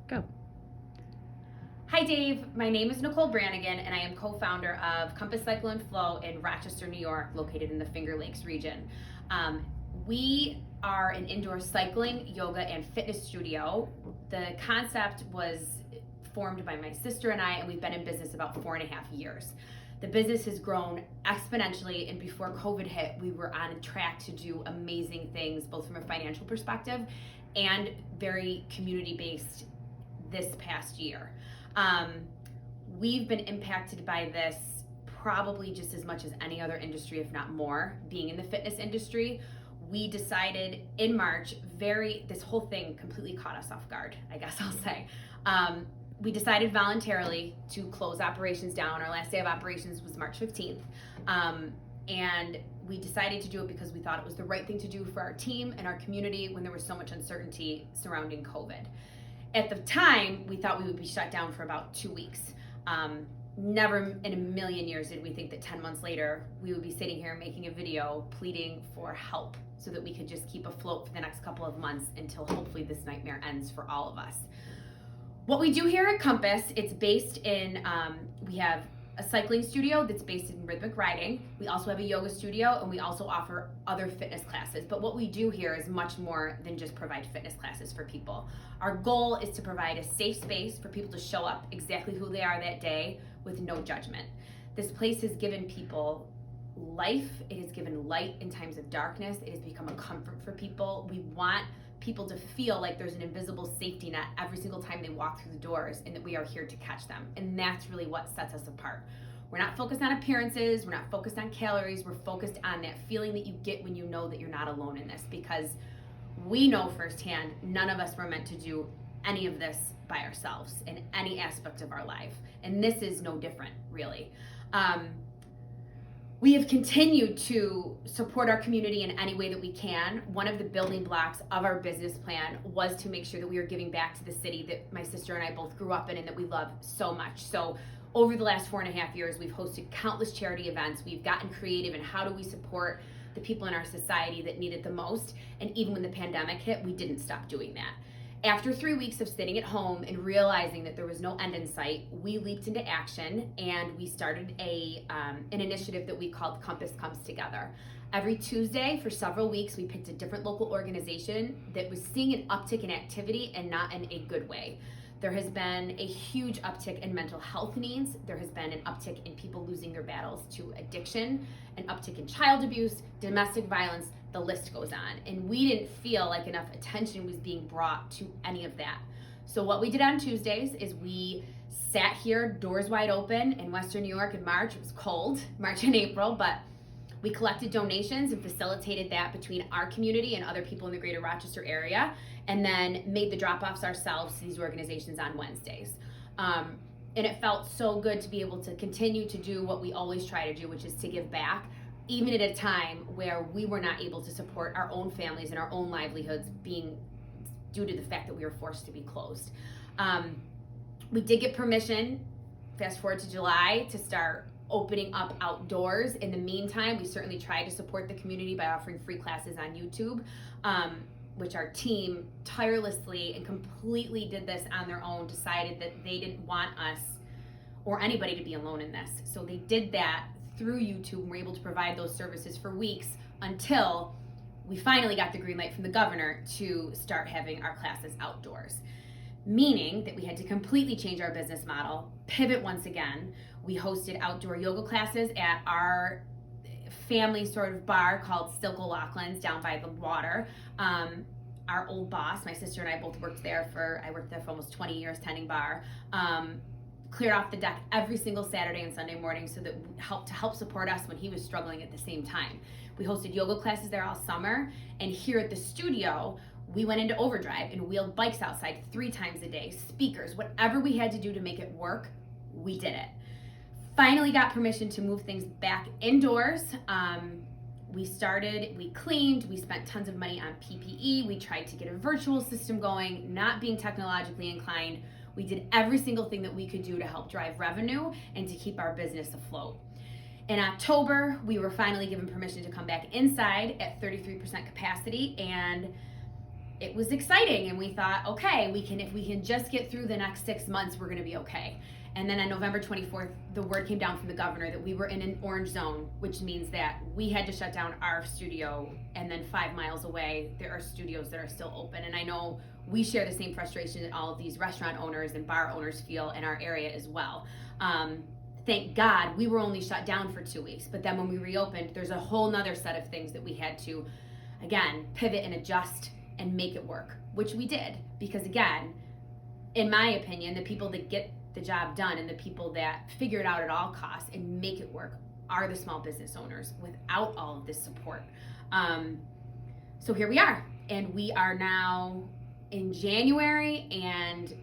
Go. Hi Dave, my name is Nicole Brannigan and I am co-founder of Compass Cycle and Flow in Rochester, New York, located in the Finger Lakes region. We are an indoor cycling, yoga, and fitness studio. The concept was formed by my sister and I, and we've been in business about 4.5 years. The business has grown exponentially, and before COVID hit, we were on track to do amazing things, both from a financial perspective and very community-based this past year. We've been impacted by this probably just as much as any other industry, if not more, being in the fitness industry. We decided in March, this whole thing completely caught us off guard, I guess I'll say. We decided voluntarily to close operations down. Our last day of operations was March 15th. And we decided to do it because we thought it was the right thing to do for our team and our community when there was so much uncertainty surrounding COVID. At the time, we thought we would be shut down for about 2 weeks. Never in a million years did we think that 10 months later, we would be sitting here making a video pleading for help so that we could just keep afloat for the next couple of months until hopefully this nightmare ends for all of us. What we do here at Compass, it's based in, we have a cycling studio that's based in rhythmic riding. We also have a yoga studio, and we also offer other fitness classes. But what we do here is much more than just provide fitness classes for people. Our goal is to provide a safe space for people to show up exactly who they are that day with no judgment. This place has given people life. It has given light in times of darkness. It has become a comfort for people. We want people to feel like there's an invisible safety net every single time they walk through the doors, and that we are here to catch them. And that's really what sets us apart. We're not focused on appearances. We're not focused on calories. We're focused on that feeling that you get when you know that you're not alone in this, because we know firsthand none of us were meant to do any of this by ourselves in any aspect of our life. And this is no different, really. We have continued to support our community in any way that we can. One of the building blocks of our business plan was to make sure that we are giving back to the city that my sister and I both grew up in and that we love so much. So over the last 4.5 years, we've hosted countless charity events. We've gotten creative in how do we support the people in our society that need it the most. And even when the pandemic hit, we didn't stop doing that. After 3 weeks of sitting at home and realizing that there was no end in sight, we leaped into action and we started an initiative that we called Compass Comes Together. Every Tuesday for several weeks, we picked a different local organization that was seeing an uptick in activity and not in a good way. There has been a huge uptick in mental health needs. There has been an uptick in people losing their battles to addiction, an uptick in child abuse, domestic violence, the list goes on. And we didn't feel like enough attention was being brought to any of that. So what we did on Tuesdays is we sat here, doors wide open in Western New York in March. It was cold, March and April, but we collected donations and facilitated that between our community and other people in the greater Rochester area, and then made the drop-offs ourselves to these organizations on Wednesdays. And it felt so good to be able to continue to do what we always try to do, which is to give back, even at a time where we were not able to support our own families and our own livelihoods being due to the fact that we were forced to be closed. We did get permission, fast forward to July, to start opening up outdoors. In the meantime, we certainly tried to support the community by offering free classes on YouTube, which our team tirelessly and completely did this on their own, decided that they didn't want us or anybody to be alone in this. So they did that through YouTube and were able to provide those services for weeks until we finally got the green light from the governor to start having our classes outdoors. Meaning that we had to completely change our business model, pivot once again. We hosted outdoor yoga classes at our family sort of bar called Silk O'Loughlin's down by the water. Our old boss, my sister and I both worked there I worked there for almost 20 years, tending bar. Cleared off the deck every single Saturday and Sunday morning so that to help support us when he was struggling at the same time. We hosted yoga classes there all summer, and here at the studio, we went into overdrive and wheeled bikes outside 3 times a day, speakers, whatever we had to do to make it work, we did it. Finally got permission to move things back indoors. We cleaned, we spent tons of money on PPE, we tried to get a virtual system going, not being technologically inclined. We did every single thing that we could do to help drive revenue and to keep our business afloat. In October, we were finally given permission to come back inside at 33% capacity, and it was exciting, and we thought, okay, if we can just get through the next 6 months, we're going to be okay. And then on November 24th, the word came down from the governor that we were in an orange zone, which means that we had to shut down our studio, and then 5 miles away, there are studios that are still open. And I know we share the same frustration that all of these restaurant owners and bar owners feel in our area as well. Thank God we were only shut down for 2 weeks, but then when we reopened, there's a whole nother set of things that we had to, again, pivot and adjust and make it work, which we did. Because again, in my opinion, the people that get the job done and the people that figure it out at all costs and make it work are the small business owners without all of this support. So here we are, and we are now in January, and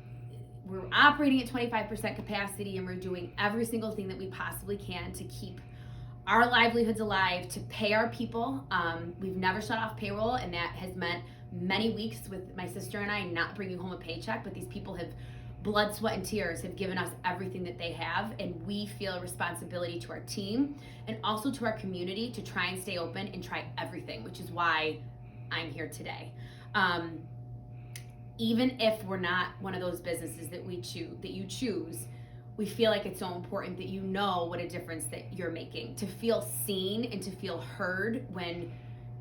we're operating at 25% capacity, and we're doing every single thing that we possibly can to keep our livelihoods alive, to pay our people. We've never shut off payroll, and that has meant many weeks with my sister and I not bringing home a paycheck, but these people have blood, sweat, and tears, have given us everything that they have, and we feel a responsibility to our team and also to our community to try and stay open and try everything, which is why I'm here today. Even if we're not one of those businesses that you choose, we feel like it's so important that you know what a difference that you're making, to feel seen and to feel heard when,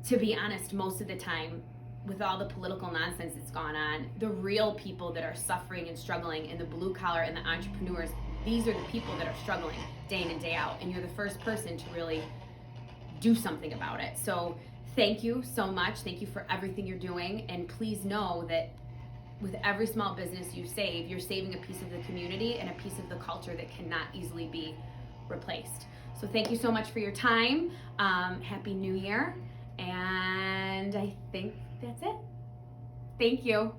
to be honest, most of the time, with all the political nonsense that's gone on, the real people that are suffering and struggling, and the blue collar and the entrepreneurs, these are the people that are struggling day in and day out, and you're the first person to really do something about it. So thank you so much. Thank you for everything you're doing, and please know that with every small business you save, you're saving a piece of the community and a piece of the culture that cannot easily be replaced. So thank you so much for your time. Happy New Year. And I think that's it. Thank you.